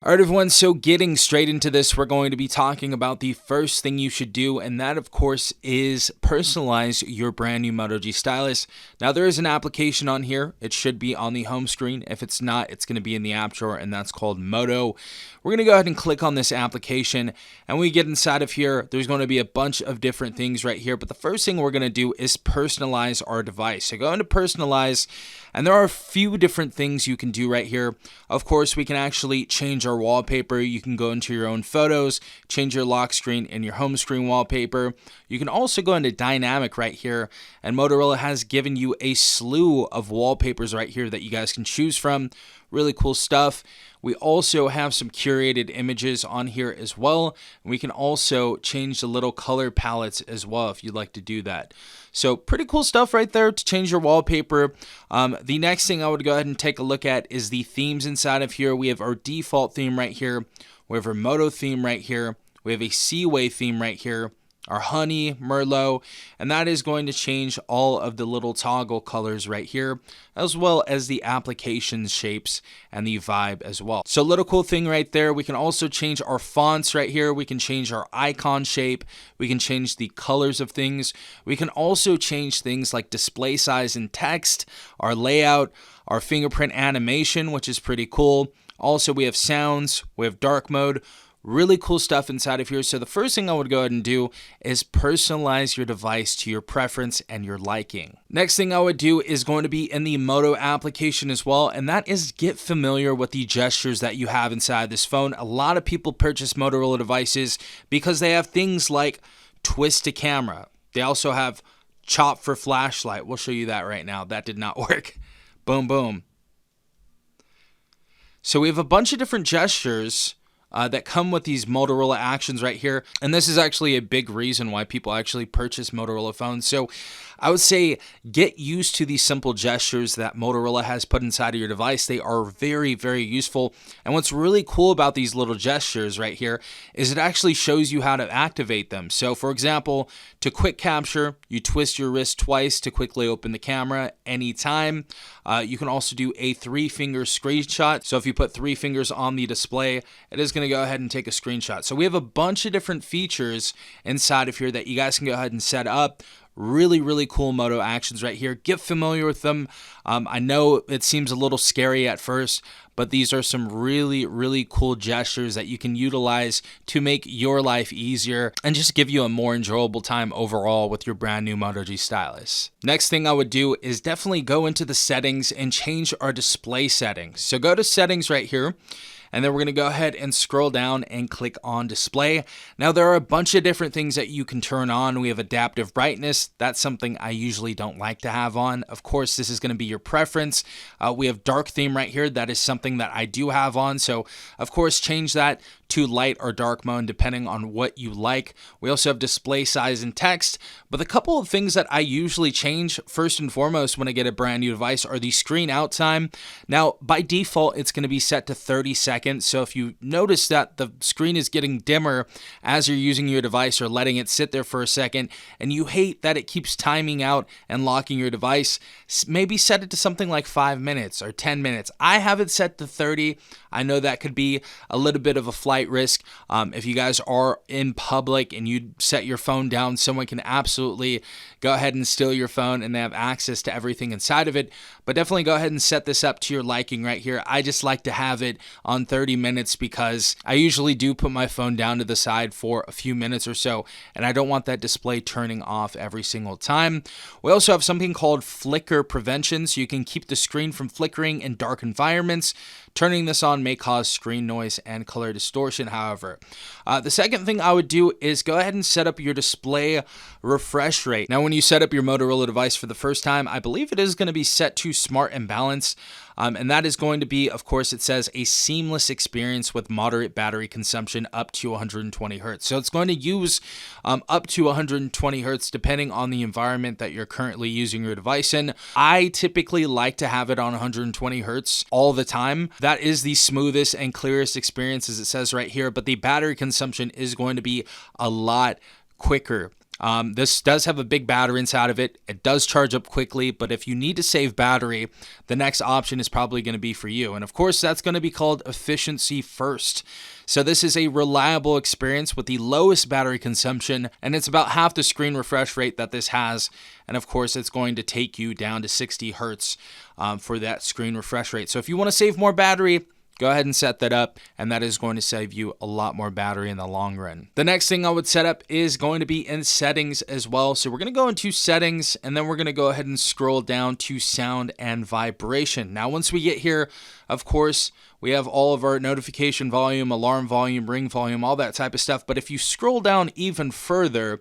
All right, everyone, so getting straight into this, we're going to be talking about the first thing you should do, and that, of course, is personalize your brand new Moto G Stylus. Now, there is an application on here. It should be on the home screen. If it's not, it's going to be in the App Store, and that's called Moto. We're going to go ahead and click on this application, and when we get inside of here, there's going to be a bunch of different things right here, but the first thing we're going to do is personalize our device. So go into Personalize, and there are a few different things you can do right here. Of course, we can actually change our wallpaper. You can go into your own photos, change your lock screen and your home screen wallpaper. You can also go into dynamic right here, and Motorola has given you a slew of wallpapers right here that you guys can choose from. Really cool stuff. We also have some curated images on here as well. We can also change the little color palettes as well if you'd like to do that. So pretty cool stuff right there to change your wallpaper. The next thing I would go ahead and take a look at is the themes inside of here. We have our default theme right here. We have our Moto theme right here. We have a Seaway theme right here. Our Honey, Merlot, and that is going to change all of the little toggle colors right here, as well as the application shapes and the vibe as well. So little cool thing right there. We can also change our fonts right here. We can change our icon shape. We can change the colors of things. We can also change things like display size and text, our layout, our fingerprint animation, which is pretty cool. Also, we have sounds, we have dark mode. Really cool stuff inside of here. So the first thing I would go ahead and do is personalize your device to your preference and your liking. Next thing I would do is going to be in the Moto application as well, and that is get familiar with the gestures that you have inside this phone. A lot of people purchase Motorola devices because they have things like twist to camera. They also have chop for flashlight. We'll show you that right now. That did not work. Boom, boom. So we have a bunch of different gestures that come with these Motorola actions right here. And this is actually a big reason why people actually purchase Motorola phones. So I would say get used to these simple gestures that Motorola has put inside of your device. They are very, very useful. And what's really cool about these little gestures right here is it actually shows you how to activate them. So for example, to quick capture, you twist your wrist twice to quickly open the camera anytime. You can also do a 3-finger screenshot. So if you put 3 fingers on the display, it is going to go ahead and take a screenshot. So we have a bunch of different features inside of here that you guys can go ahead and set up. Really, really cool Moto actions right here. Get familiar with them. I know it seems a little scary at first, but these are some really, really cool gestures that you can utilize to make your life easier and just give you a more enjoyable time overall with your brand new Moto G Stylus. Next thing I would do is definitely go into the settings and change our display settings. So go to settings right here. And then we're going to go ahead and scroll down and click on display. Now there are a bunch of different things that you can turn on. We have adaptive brightness. That's something I usually don't like to have on. Of course, this is going to be your preference. We have dark theme right here. That is something that I do have on. So of course, change that to light or dark mode depending on what you like. We also have display size and text, but a couple of things that I usually change first and foremost when I get a brand new device are the screen out time. Now by default, it's going to be set to 30 seconds. So if you notice that the screen is getting dimmer as you're using your device or letting it sit there for a second, and you hate that it keeps timing out and locking your device, maybe set it to something like 5 minutes or 10 minutes. I have it set to 30. I know that could be a little bit of a flight risk. If you guys are in public and you set your phone down, someone can absolutely go ahead and steal your phone and they have access to everything inside of it. But definitely go ahead and set this up to your liking right here. I just like to have it on 30 minutes because I usually do put my phone down to the side for a few minutes or so, and I don't want that display turning off every single time. We also have something called flicker prevention, so you can keep the screen from flickering in dark environments. Turning this on may cause screen noise and color distortion, however. The second thing I would do is go ahead and set up your display refresh rate. Now, when you set up your Motorola device for the first time, I believe it is going to be set to smart and balanced. And that is going to be, of course, it says a seamless experience with moderate battery consumption up to 120 hertz. So it's going to use up to 120 hertz depending on the environment that you're currently using your device in. I typically like to have it on 120 hertz all the time. That is the smoothest and clearest experience, as it says right here, but the battery consumption is going to be a lot quicker. This does have a big battery inside of it. It does charge up quickly, but if you need to save battery, the next option is probably going to be for you. And of course, that's going to be called efficiency first. So this is a reliable experience with the lowest battery consumption, and it's about half the screen refresh rate that this has. And of course, it's going to take you down to 60 hertz for that screen refresh rate. So if you want to save more battery, go ahead and set that up, and that is going to save you a lot more battery in the long run. The next thing I would set up is going to be in settings as well. So we're going to go into settings, and then we're going to go ahead and scroll down to sound and vibration. Now, once we get here, of course, we have all of our notification volume, alarm volume, ring volume, all that type of stuff. But if you scroll down even further,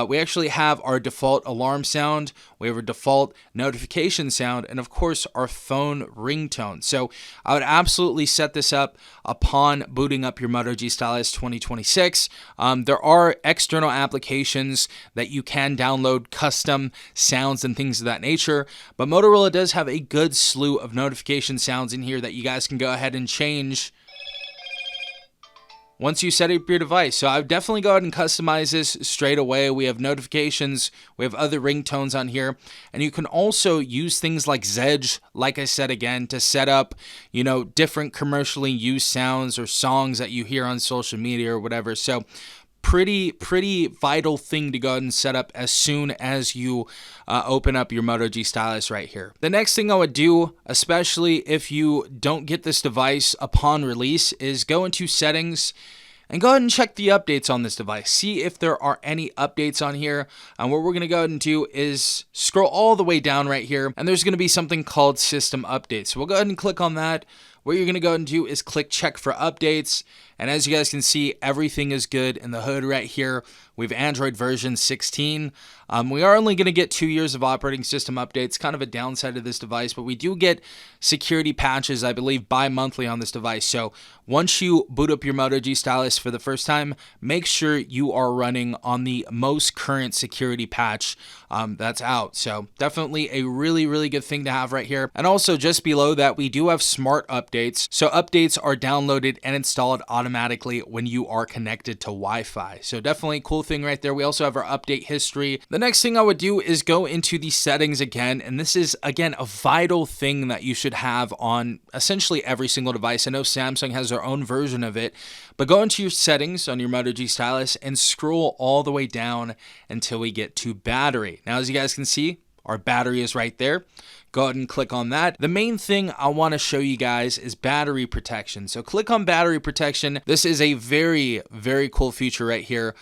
we actually have our default alarm sound, we have our default notification sound, and of course our phone ringtone. So I would absolutely set this up upon booting up your Moto G Stylus 2026. There are external applications that you can download, custom sounds and things of that nature, but Motorola does have a good slew of notification sounds in here that you guys can go ahead and change once you set up your device. So I would definitely go ahead and customize this straight away. We have notifications, we have other ringtones on here, and you can also use things like Zedge, like I said again, to set up, different commercially used sounds or songs that you hear on social media or whatever. So pretty vital thing to go ahead and set up as soon as you open up your Moto G Stylus right here. The next thing I would do, especially if you don't get this device upon release, is go into settings and go ahead and check the updates on this device. See if there are any updates on here. And what we're going to go ahead and do is scroll all the way down right here, and there's going to be something called system updates. So we'll go ahead and click on that. What you're going to go ahead and do is click check for updates. And as you guys can see, everything is good in the hood right here. We have Android version 16. We are only going to get 2 years of operating system updates, kind of a downside of this device, but we do get security patches, I believe, bi-monthly on this device. So once you boot up your Moto G Stylus for the first time, make sure you are running on the most current security patch that's out. So definitely a really good thing to have right here. And also just below that, we do have smart updates. So updates are downloaded and installed automatically when you are connected to Wi-Fi. So definitely a cool thing right there. We also have our update history. The next thing I would do is go into the settings again, and this is again a vital thing that you should have on essentially every single device. I know Samsung has their own version of it, but go into your settings on your Moto G Stylus and scroll all the way down until we get to battery. Now, as you guys can see, our battery is right there. Go ahead and click on that. The main thing I want to show you guys is battery protection. So click on battery protection. This is a very cool feature right here.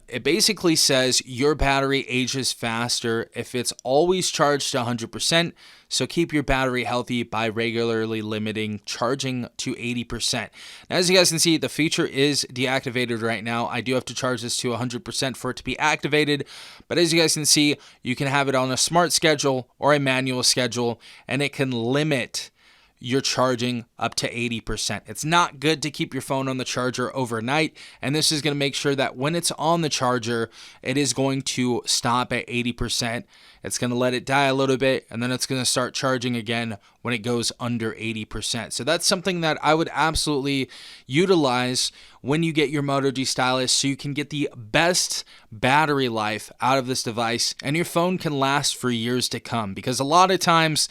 It basically says your battery ages faster if it's always charged to 100%. So keep your battery healthy by regularly limiting charging to 80%. Now, as you guys can see, the feature is deactivated right now. I do have to charge this to 100% for it to be activated. But as you guys can see, you can have it on a smart schedule or a manual schedule, and it can limit your charging up to 80%. It's not good to keep your phone on the charger overnight, and this is going to make sure that when it's on the charger, it is going to stop at 80%. It's going to let it die a little bit, and then it's going to start charging again when it goes under 80%. So that's something that I would absolutely utilize when you get your Moto G Stylus, so you can get the best battery life out of this device, and your phone can last for years to come. Because a lot of times,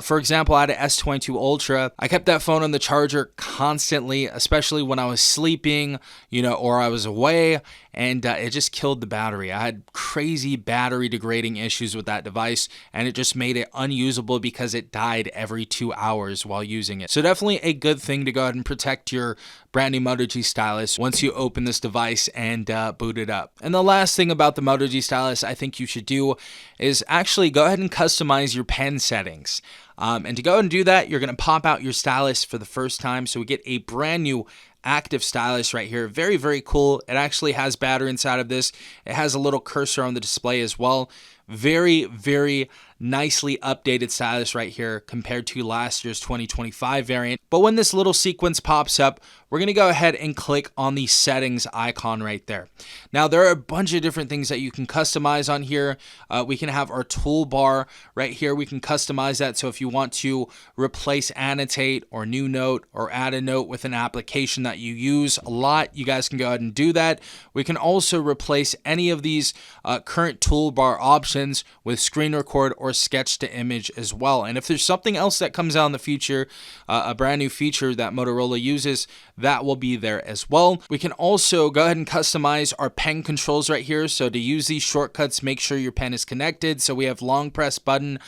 for example, I had an S22 Ultra, I kept that phone on the charger constantly, especially when I was sleeping, or I was away, and it just killed the battery. I had crazy battery degrading issues with that device, and it just made it unusable because it died every 2 hours while using it. So definitely a good thing to go ahead and protect your brand new Moto G Stylus once you open this device and boot it up. And the last thing about the Moto G Stylus I think you should do is actually go ahead and customize your pen settings. And to go ahead and do that, you're going to pop out your stylus for the first time. So we get a brand new active stylus right here. Very cool. It actually has battery inside of this. It has a little cursor on the display as well. Very nicely updated stylus right here compared to last year's 2025 variant. But when this little sequence pops up, we're going to go ahead and click on the settings icon right there. Now, there are a bunch of different things that you can customize on here. We can have our toolbar right here. We can customize that. So if you want to replace annotate or new note or add a note with an application that you use a lot, you guys can go ahead and do that. We can also replace any of these current toolbar options with screen record or sketch to image as well. And if there's something else that comes out in the future, a brand new feature that Motorola uses, that will be there as well. We can also go ahead and customize our pen controls right here. So to use these shortcuts, make sure your pen is connected. So we have long press button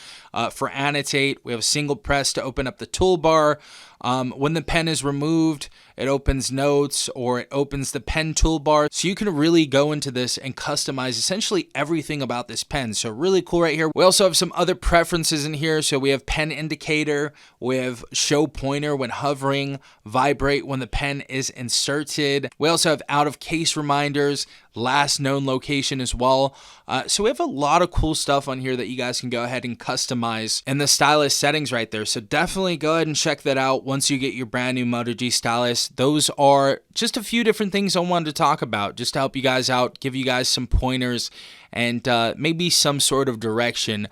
for annotate. We have a single press to open up the toolbar. When the pen is removed, it opens notes or it opens the pen toolbar. So you can really go into this and customize essentially everything about this pen. So really cool right here. We also have some other preferences in here. So we have pen indicator, we have show pointer when hovering, vibrate when the pen is inserted. We also have out of case reminders, last known location as well. So we have a lot of cool stuff on here that you guys can go ahead and customize in the stylus settings right there. So definitely go ahead and check that out once you get your brand new Moto G Stylus. Those are just a few different things I wanted to talk about just to help you guys out, give you guys some pointers and maybe some sort of direction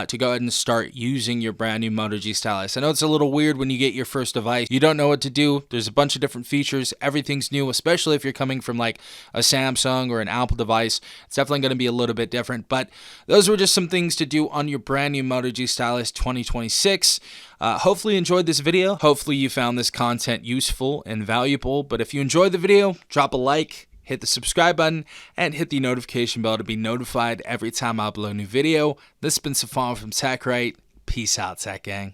to go ahead and start using your brand new Moto G Stylus. I know it's a little weird when you get your first device. You don't know what to do. There's a bunch of different features. Everything's new, especially if you're coming from like a Samsung or an Apple device. It's definitely going to be a little bit different. But those were just some things to do on your brand new Moto G Stylus 2026. Hopefully you enjoyed this video. Hopefully you found this content useful and valuable. But if you enjoyed the video, drop a like, hit the subscribe button, and hit the notification bell to be notified every time I upload a new video. This has been Safan from TechRight. Peace out, Tech Gang.